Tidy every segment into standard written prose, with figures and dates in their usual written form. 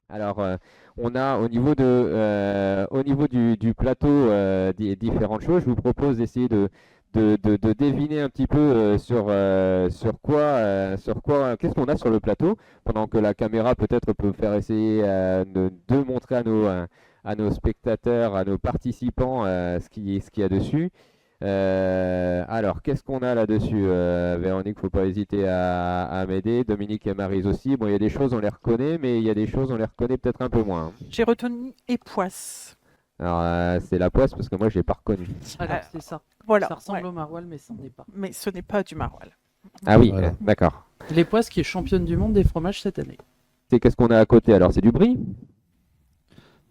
Alors, on a au niveau du plateau différentes choses. Je vous propose d'essayer de deviner un petit peu sur quoi, qu'est-ce qu'on a sur le plateau, pendant que la caméra peut-être peut faire essayer de montrer à nos spectateurs, à nos participants ce qu'il y a dessus. Alors, qu'est-ce qu'on a là-dessus, Véronique? Faut pas hésiter à m'aider. Dominique et Maryse aussi. Bon, il y a des choses, on les reconnaît, mais il y a des choses, on les reconnaît peut-être un peu moins. J'ai retenu époisse. Alors, c'est la poisse parce que moi, je l'ai pas reconnu. Alors, Euh, c'est ça. Voilà. Ça ressemble Ouais. au maroilles, mais ça n'en est pas. Mais ce n'est pas du maroilles. Ah oui, Voilà. d'accord. L'époisse qui est championne du monde des fromages cette année. C'est qu'est-ce qu'on a à côté? Alors, c'est du brie?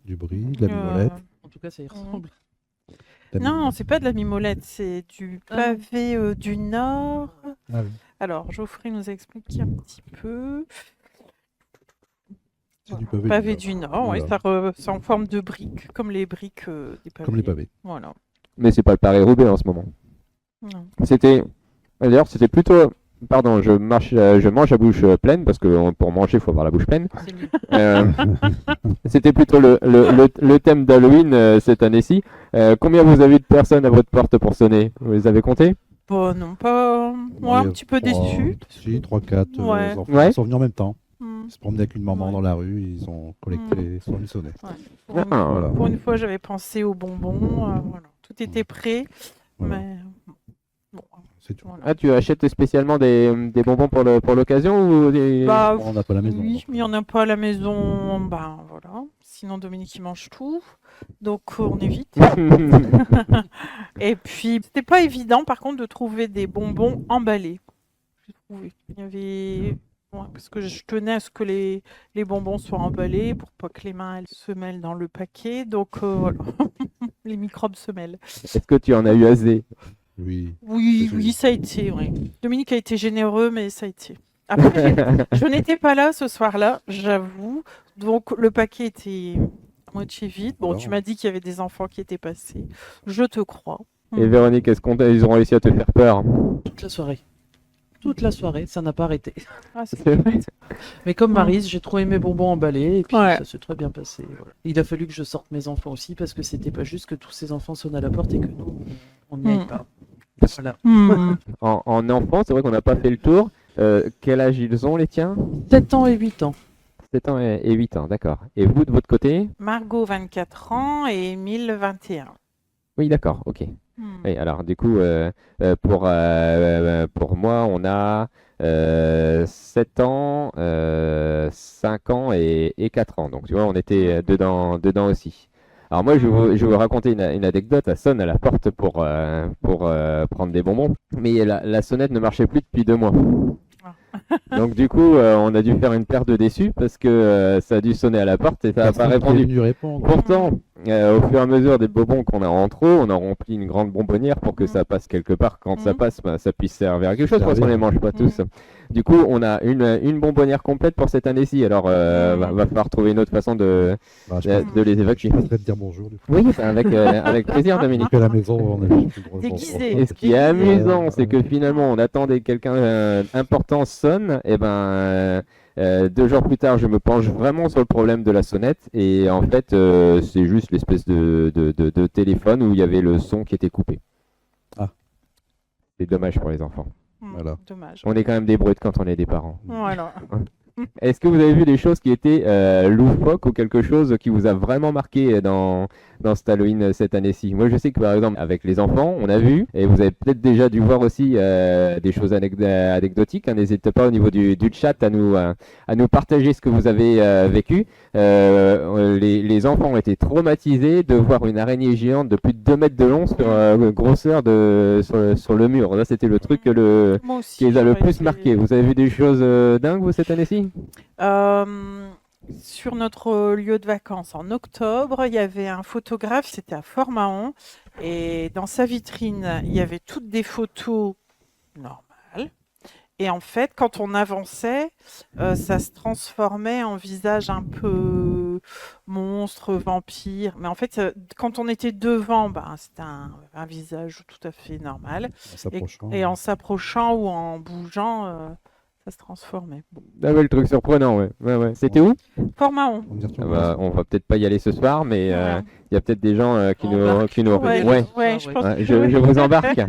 Du brie, de la mimolette. En tout cas, ça y ressemble. de la Non, mimolette. c'est pas de la mimolette, c'est du Ah non. pavé du Nord. Ah oui. Alors, Geoffrey nous explique un petit peu. C'est du Pavé, pavé du Nord, ouais, c'est en forme de briques, comme les briques des pavés. Comme les pavés. Voilà. Mais c'est pas le Paris-Roubaix en ce moment. Non. D'ailleurs, c'était plutôt. Pardon, je mange à bouche pleine parce que pour manger, il faut avoir la bouche pleine. C'est mieux. Euh, C'était plutôt le thème d'Halloween cette année-ci. Combien vous avez de personnes à votre porte pour sonner? Vous les avez comptées? Bon, non, pas. Moi, un petit peu déçu. Si, 3-4 Ouais. enfants Ouais. sont venus en même temps. Hmm. Ils se promenaient avec une maman Ouais. dans la rue, ils ont collecté son sonnet. Pour une, Ah, voilà. pour une fois, j'avais pensé aux bonbons. Voilà. Tout était prêt, Voilà. mais bon, C'est tout. voilà. Ah, tu achètes spécialement des bonbons pour l'occasion ou des... Bah, On n'a pas la maison. oui, donc. mais il n'y en a pas à la maison. Ben voilà. Sinon, Dominique, il mange tout. Donc, on évite. Et puis, c'était pas évident, par contre, de trouver des bonbons emballés. J'ai trouvé. Il y avait. Ouais, parce que je tenais à ce que les bonbons soient emballés pour pas que les mains elles, se mêlent dans le paquet. Donc, voilà. Les microbes se mêlent. Est-ce que tu en as eu assez? Oui. Oui, C'est oui, joli. ça a été. Ouais. Dominique a été généreux, mais ça a été. Après, je n'étais pas là ce soir-là, j'avoue. Donc, le paquet était à moitié vide. Bon, Alors. tu m'as dit qu'il y avait des enfants qui étaient passés. Je te crois. Et Véronique, ils ont réussi à te faire peur? Toute la soirée. Toute la soirée, ça n'a pas arrêté. Ah, c'est C'est vrai? Mais comme Maryse, j'ai trouvé mes bonbons emballés et puis Ouais. ça s'est très bien passé. Voilà. Il a fallu que je sorte mes enfants aussi parce que c'était pas juste que tous ces enfants sonnent à la porte et que nous, on n'y aille pas. Voilà. Hmm. En enfant, c'est vrai qu'on n'a pas fait le tour. Quel âge ils ont, les tiens? 7 ans et 8 ans. 7 ans et 8 ans, d'accord. Et vous, de votre côté? Margot, 24 ans, et Émile, 21. Oui, d'accord, ok. Hmm. Oui, alors du coup, pour moi, on a 7 ans, 5 ans et 4 ans. Donc tu vois, on était dedans aussi. Alors moi, je vais vous raconter une anecdote. Ça sonne à la porte pour prendre des bonbons. Mais la sonnette ne marchait plus depuis 2 mois. Donc du coup, on a dû faire une paire de déçus parce que ça a dû sonner à la porte et ça n'a pas Personne qui est répondu. venu répondre. Pourtant, au fur et à mesure des bonbons qu'on a en trop, on a rempli une grande bonbonnière pour que ça passe quelque part. Quand ça passe, bah, ça puisse servir à quelque chose parce qu'on les mange pas tous. Du coup, on a une bonbonnière complète pour cette année-ci. Alors, va falloir trouver une autre façon de Bah, je de les évacuer. passerai te dire bonjour. Du coup. Oui, bah, avec plaisir, Dominique. À la maison, on a plus le droit de Déguisé. bonjour. Et ce qui est amusant, c'est que finalement, on attendait quelqu'un important sonne, et ben 2 jours plus tard, je me penche vraiment sur le problème de la sonnette, et en fait, c'est juste l'espèce de téléphone où il y avait le son qui était coupé. Ah. C'est dommage pour les enfants. Voilà. Dommage. On est quand même des brutes quand on est des parents. Voilà. Est-ce que vous avez vu des choses qui étaient loufoques ou quelque chose qui vous a vraiment marqué dans cet Halloween cette année-ci? Moi, je sais que par exemple, avec les enfants, on a vu, et vous avez peut-être déjà dû voir aussi des choses anecdotiques. Hein. N'hésitez pas au niveau du chat à nous partager ce que vous avez vécu. Les enfants ont été traumatisés de voir une araignée géante de plus de 2 mètres de long sur grosseur sur le mur. Là, c'était le truc Moi aussi. qui les a le j'aurais plus été- marqués. Vous avez vu des choses dingues, vous, cette année-ci? Sur notre lieu de vacances en octobre, il y avait un photographe, c'était à Fort-Mahon, et dans sa vitrine, il y avait toutes des photos normales. Et en fait, quand on avançait, ça se transformait en visage un peu monstre, vampire. Mais en fait, quand on était devant, ben, c'était un visage tout à fait normal. En s'approchant. Et en s'approchant ou en bougeant, ça se transformait. Bon. Ah ouais, le truc surprenant, ouais. Ouais. C'était où? Fort-Mahon. On me dit Ah bah, on va peut-être pas y aller ce soir, mais il y a peut-être des gens qui nous... Embarque. Ouais. Je pense Ouais, que je vous embarque.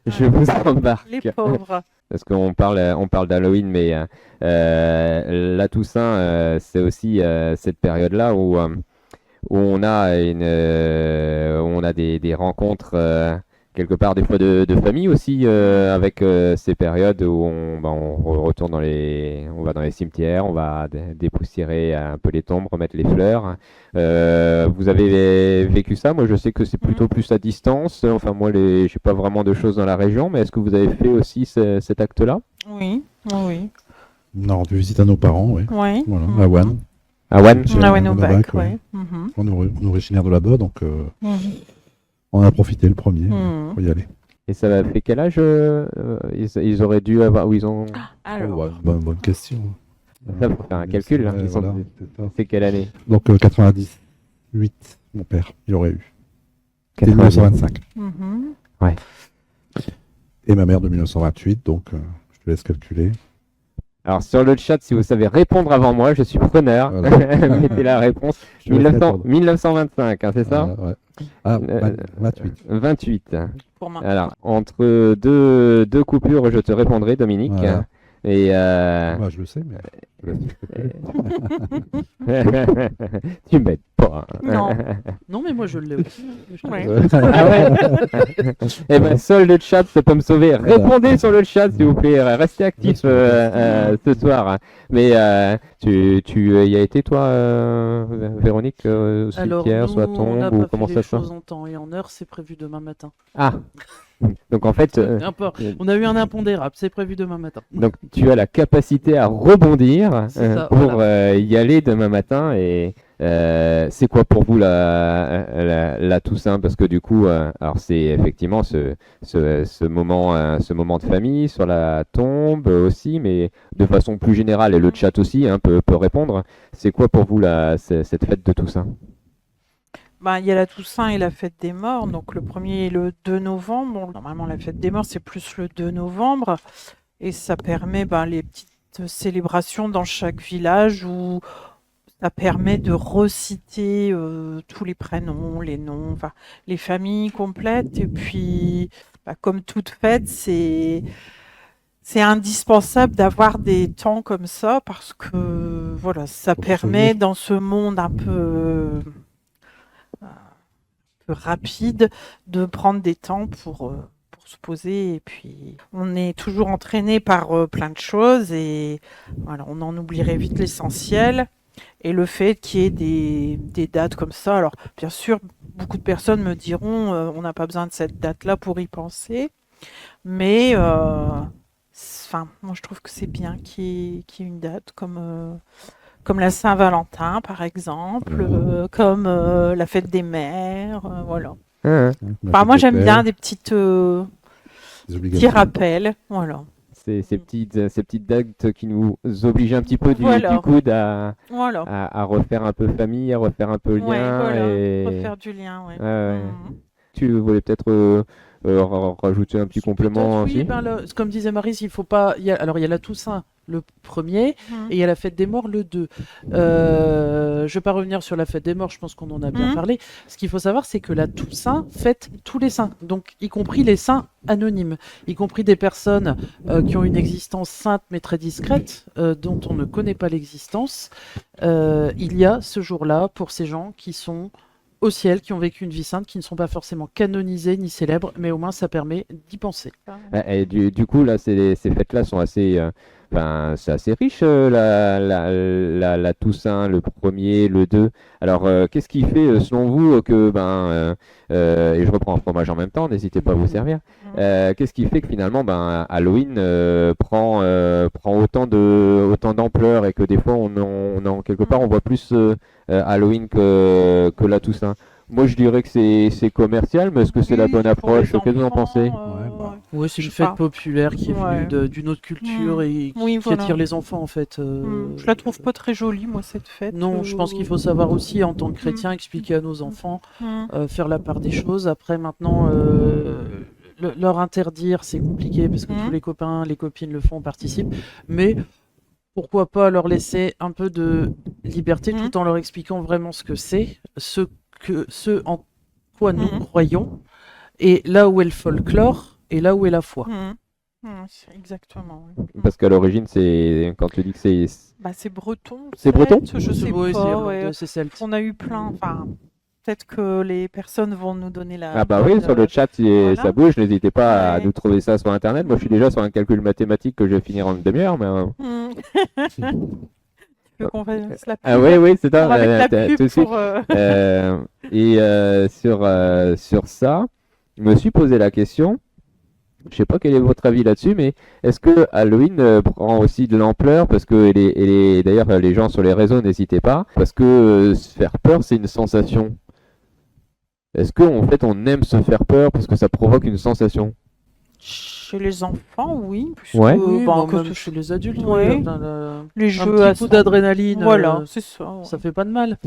Je vous embarque. les pauvres. Parce qu'on parle d'Halloween, mais la Toussaint, c'est aussi cette période-là où on a des rencontres quelque part des fois de famille aussi avec ces périodes où on retourne on va dans les cimetières, on va dépoussiérer un peu les tombes, remettre les fleurs. Vous avez vécu ça? Moi, je sais que c'est plutôt plus à distance. Enfin, moi, j'ai pas vraiment de choses dans la région, mais est-ce que vous avez fait aussi cet acte-là? Oui. On a rendu visite à nos parents, oui. Oui. Voilà, à Wann. À Wann? Chez Ah ouais, nos Monobac, bacs, ouais. ouais. On est originaire de là-bas, donc Mhm. on a profité le premier Mhm. pour y aller. Et ça a fait quel âge ils auraient dû avoir... Ou ils ont... Alors, Oh, ouais, bonne question. Ça, faut faire un calcul. Hein. Ouais, Ils sont- voilà, c'est ça. C'est quelle année? Donc 98, mon père, il aurait eu. C'était 90. 1925. mhm. Et ma mère de 1928, donc je te laisse calculer. Alors sur le chat, si vous savez répondre avant moi, je suis preneur. Voilà. Mettez la réponse. Je te laisse 1900 répondre. 1925, hein, c'est ça? Ouais. Ah, Euh, 28. 28. Pour moi. Alors, entre deux coupures, je te répondrai, Dominique. Voilà. Et Bah, je le sais, mais je te laisse. tu m'aides pas. Non. Non, mais moi je l'ai aussi. Je te Ouais. laisse. Ah ouais. Eh ben, seul le chat peut me sauver. Répondez sur le chat, s'il vous plaît. Restez actifs ce soir. Mais tu y as été, toi, Véronique, au Alors, cimetière, nous, soit on n'a tombe, ou pas comment fait ça les se passe? choses en temps et en heure, c'est prévu demain matin. Ah. Donc en fait, N'importe. On a eu un impondérable, c'est prévu demain matin. donc tu as la capacité à rebondir C'est ça, pour voilà. y aller demain matin. Et c'est quoi pour vous la Toussaint? Parce que du coup, alors c'est effectivement ce moment de famille sur la tombe aussi, mais de façon plus générale, et le chat aussi peut répondre. C'est quoi pour vous cette fête de Toussaint? Bah, il y a la Toussaint et la fête des morts, donc le 1er et le 2 novembre. Bon, normalement, la fête des morts, c'est plus le 2 novembre. Et ça permet les petites célébrations dans chaque village où ça permet de reciter tous les prénoms, les noms, enfin, les familles complètes. Et puis, comme toute fête, c'est indispensable d'avoir des temps comme ça parce que voilà, ça Pour se permet souvenir. dans ce monde un peu rapide de prendre des temps pour se poser. Et puis, on est toujours entraîné par plein de choses et voilà, on en oublierait vite l'essentiel. Et le fait qu'il y ait des dates comme ça, alors bien sûr, beaucoup de personnes me diront on n'a pas besoin de cette date-là pour y penser, mais moi je trouve que c'est bien qu'il y ait une date comme la Saint-Valentin, par exemple, comme la fête des mères, voilà. Enfin, moi, j'aime bien des petits rappels, voilà. Ces petites dates qui nous obligent un petit peu du Voilà. coude à Voilà. refaire un peu famille, à refaire un peu lien. Ouais, voilà. Et... Refaire du lien, ouais. Ouais. Mhm. Tu voulais peut-être rajouter un petit complément Oui, aussi? comme disait Maryse, il faut pas. Alors, il y a la Toussaint le 1er Mhm. et il y a la fête des morts le 2. Je vais pas revenir sur la fête des morts, je pense qu'on en a bien Mhm. parlé. Ce qu'il faut savoir, c'est que la Toussaint fête tous les saints, donc y compris les saints anonymes, y compris des personnes qui ont une existence sainte mais très discrète, dont on ne connaît pas l'existence. Il y a ce jour-là pour ces gens qui sont au ciel, qui ont vécu une vie sainte, qui ne sont pas forcément canonisés ni célèbres, mais au moins ça permet d'y penser. Et du coup, là, ces fêtes-là sont assez, c'est assez riche, la Toussaint, le 1er, le 2. Alors, qu'est-ce qui fait, selon vous, que, et je reprends un fromage en même temps, n'hésitez pas à vous servir, qu'est-ce qui fait que finalement, Halloween prend autant d'ampleur et que des fois, quelque part, on voit plus Halloween que la Toussaint? Moi, je dirais que c'est commercial, mais est-ce que c'est la bonne approche? Qu'est-ce que vous en pensez? Oui, c'est une Je sais pas. fête populaire qui est venue Ouais. d'une autre culture et Oui, qui voilà. attire les enfants en fait. Je la trouve pas très jolie, moi, cette fête. Non, je pense qu'il faut savoir aussi en tant que chrétien expliquer à nos enfants, faire la part des choses. Après, maintenant, leur interdire, c'est compliqué parce que tous les copains, les copines le font, participent. Mais pourquoi pas leur laisser un peu de liberté tout en leur expliquant vraiment ce que c'est, ce en quoi nous croyons, et là où est le folklore et là où est la foi. Exactement. Oui. Parce qu'à l'origine, c'est quand tu dis que c'est. Bah, c'est breton. C'est breton. Je sais Oui, pas. Ouais. c'est celte. On a eu plein. Enfin, peut-être que les personnes vont nous donner la. Ah bah oui, sur le chat, voilà. ça bouge. N'hésitez pas à Ouais. nous trouver ça sur Internet. Moi, je suis déjà sur un calcul mathématique que je vais finir en une demi-heure. Mais... Tu veux qu'on fasse la pub? Ah oui, c'est ça. On va mettre la pub tout de suite. pour. Sur ça, je me suis posé la question. Je sais pas quel est votre avis là-dessus, mais est-ce que Halloween prend aussi de l'ampleur? Parce que d'ailleurs, les gens sur les réseaux, n'hésitez pas. Parce que se faire peur, c'est une sensation. Est-ce qu'en fait, on aime se faire peur parce que ça provoque une sensation? Chez les enfants, oui. Puisque, Ouais. Oui, bah, bon, que même ce- chez les adultes, Ouais. Les un jeux à petit coup d'adrénaline, Voilà, c'est ça. Ouais. ça fait pas de mal.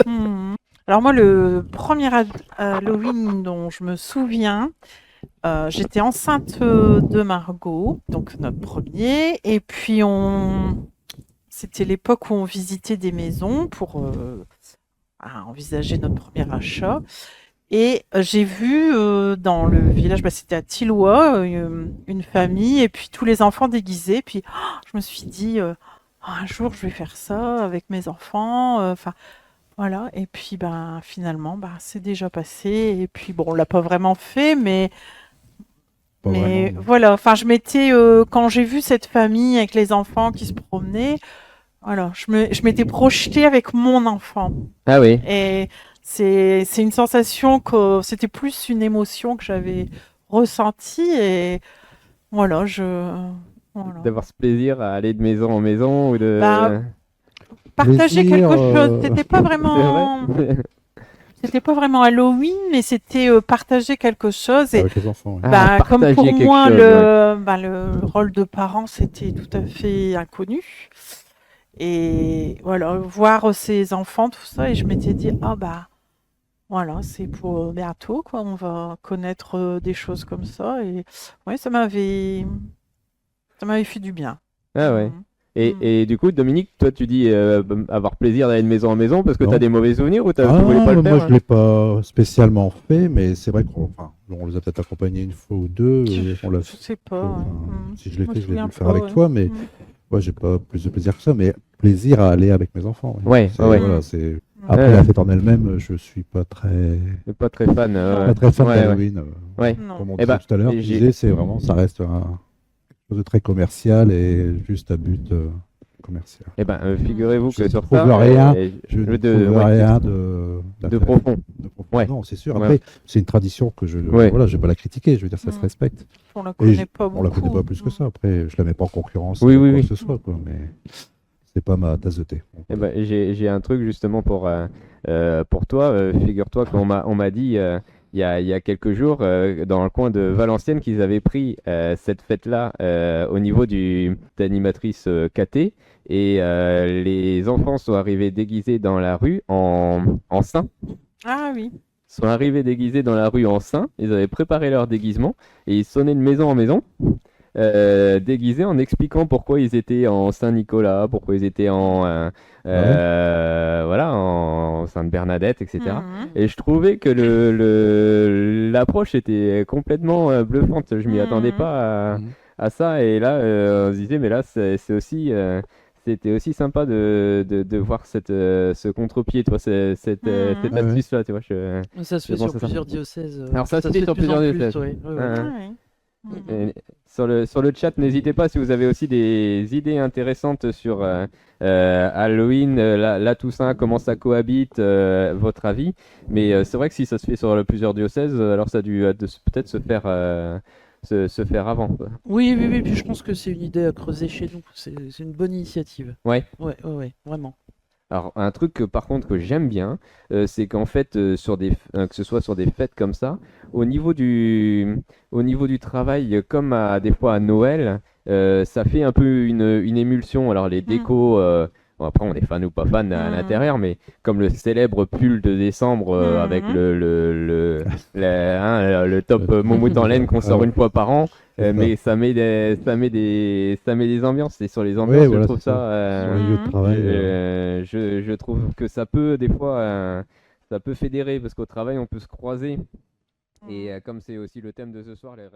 Mhm. Alors moi, le premier Halloween dont je me souviens, j'étais enceinte de Margot, donc notre premier, et puis c'était l'époque où on visitait des maisons pour envisager notre premier achat. Et j'ai vu dans le village, c'était à Tilloy, une famille, et puis tous les enfants déguisés. Puis je me suis dit, un jour je vais faire ça avec mes enfants. Enfin, voilà. Et puis finalement, c'est déjà passé. Et puis bon, on l'a pas vraiment fait, mais Pas vraiment, non. voilà. Enfin, je m'étais quand j'ai vu cette famille avec les enfants qui se promenaient, voilà, je m'étais projetée avec mon enfant. Ah oui. Et c'est une sensation que c'était plus une émotion que j'avais ressentie et voilà, voilà. D'avoir ce plaisir à aller de maison en maison ou de. Bah, Partager Plaisir, quelque chose, c'était pas C'est vraiment vrai. c'était pas vraiment Halloween, mais c'était partager quelque chose et Avec les enfants. ouais. Ah, comme partager pour quelque moi chose, le rôle de parent c'était tout à fait inconnu. Et voilà, voir ses enfants, tout ça, et je m'étais dit, voilà, c'est pour bientôt, quoi, on va connaître des choses comme ça. Et ouais, ça m'avait fait du bien. Ah ouais. Mhm. Et du coup, Dominique, toi, tu dis avoir plaisir d'aller de maison en maison parce que Non. tu as des mauvais souvenirs ou tu Ah, voulais pas le faire? moi, je l'ai pas spécialement fait, mais c'est vrai on les a peut-être accompagnés une fois ou deux. On l'a Je sais pas. enfin, ouais. Si je l'ai Je me fait, je l'ai dû souviens le faire pas, avec ouais. toi, mais Mhm. ouais, j'ai pas plus de plaisir que ça, mais plaisir à aller avec mes enfants. Ouais, C'est- ouais. voilà, c'est... Après Ouais. la fête en elle-même, je suis pas très Pas très fan. pas très fan ouais, d'Halloween. ouais. Non. Comme on Eh disait ben, tout à l'heure, et tu j'ai- disais, c'est vraiment, ça reste quelque chose de très commercial et juste à but commercial. Eh ben, figurez-vous Je que sur trouve ça, rien, euh, Je ne de- trouve ouais, rien de d'intéressant. profond. De profond. Ouais. Non, c'est sûr. Ouais. Après, c'est une tradition que Ouais. voilà, je vais pas la critiquer. Je veux dire, ça se Mm. respecte. On la Et connaît pas on la beaucoup. connaît pas plus que ça. Après, je la mets pas en concurrence Oui, avec oui, quoi oui. que ce soit, quoi. Mais c'est pas ma tasse de thé. Eh ben, j'ai un truc justement pour toi. Figure-toi on m'a dit il y a quelques jours dans le coin de Valenciennes qu'ils avaient pris cette fête-là au niveau d'animatrice KT et les enfants sont arrivés déguisés dans la rue en saints. Ah oui. Sont arrivés déguisés dans la rue en saints. Ils avaient préparé leur déguisement et ils sonnaient de maison en maison. Déguisés en expliquant pourquoi ils étaient en Saint-Nicolas, pourquoi ils étaient voilà, en Sainte-Bernadette, etc. Mhm. Et je trouvais que l'approche était complètement bluffante. Je m'y attendais pas Mhm. à ça. Et là, on se disait, mais là, c'est aussi, c'était aussi sympa de voir ce contre-pied, toi, cette Mhm. Ouais, ouais. astuce-là, tu vois. Ça se fait Je pense sur que ça. plusieurs diocèses. Alors, ça se fait de sur plus en plusieurs plus, diocèses. ouais, ouais, ouais. Ouais. Ouais. Mhm. Et sur le chat, n'hésitez pas si vous avez aussi des idées intéressantes sur Halloween, la Toussaint, comment ça cohabite, votre avis. Mais c'est vrai que si ça se fait sur plusieurs diocèses, alors ça a dû peut-être se faire avant, quoi. Oui, oui, oui, puis je pense que c'est une idée à creuser chez nous. C'est une bonne initiative. Ouais. Ouais, ouais, ouais, vraiment. Alors, un truc par contre que j'aime bien, c'est qu'en fait, que ce soit sur des fêtes comme ça, au niveau du travail, comme des fois à Noël, ça fait un peu une émulsion. Alors, les décos, Bon, après, on est fan ou pas fan à l'intérieur, mais comme le célèbre pull de décembre avec le top moumoute en laine qu'on sort une fois par an, mais ça met des ambiances. Et sur les ambiances, Ouais, je voilà, trouve c'est ça, Sur les lieux de travail. je trouve que ça peut des fois, ça peut fédérer parce qu'au travail, on peut se croiser. Et comme c'est aussi le thème de ce soir, les